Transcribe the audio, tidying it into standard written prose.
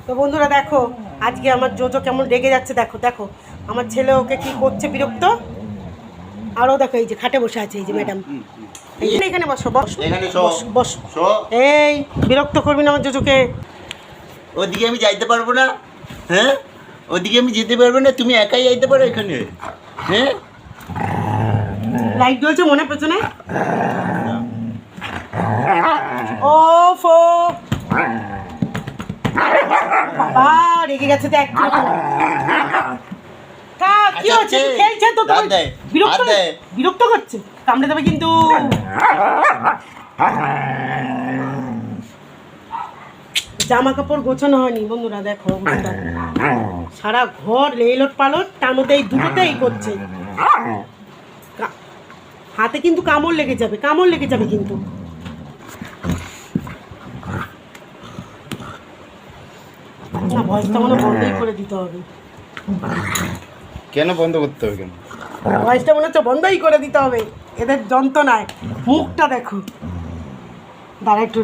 তো বন্ধুরা দেখো আজকে আমার জোজো কেমন রেগে যাচ্ছে, দেখো দেখো আমার ছেলে ওকে কি করছে বিরক্ত। আরও দেখো এই যে খাটে বসে আছে এই যে ম্যাডাম, এখানে বসো বস বস। এই বিরক্ত করবি না আমার জোজোকে। ওদিকে আমি যাইতে পারবো না, হ্যাঁ ওদিকে আমি যেতে পারবো না, তুমি একাই যাইতে পারো এখানে, হ্যাঁ। লাইট জ্বলছে মনে পেছনে। ও ফো বাবা রেগে গেছে দেখ। কি হচ্ছে খেলছে তো বিরক্ত করছে, কামড়ে দেবে কিন্তু। জামা কাপড় গোছানো হয়নি বন্ধুরা, দেখো অবস্থা সারা ঘর লেলোট পালট টানোতেই দুটোতেই করছে। হাতে কিন্তু কামড় লেগে যাবে, কামড় লেগে যাবে কিন্তু। না ভয়েসটা মনে বন্ধই করে দিতে হবে। কেন বন্ধ করতে হবে? কেন ভয়েসটা মনে হচ্ছে বন্ধই করে দিতে হবে, এদের যন্ত্রণায়। মুখটা দেখো, দাঁড়া একটু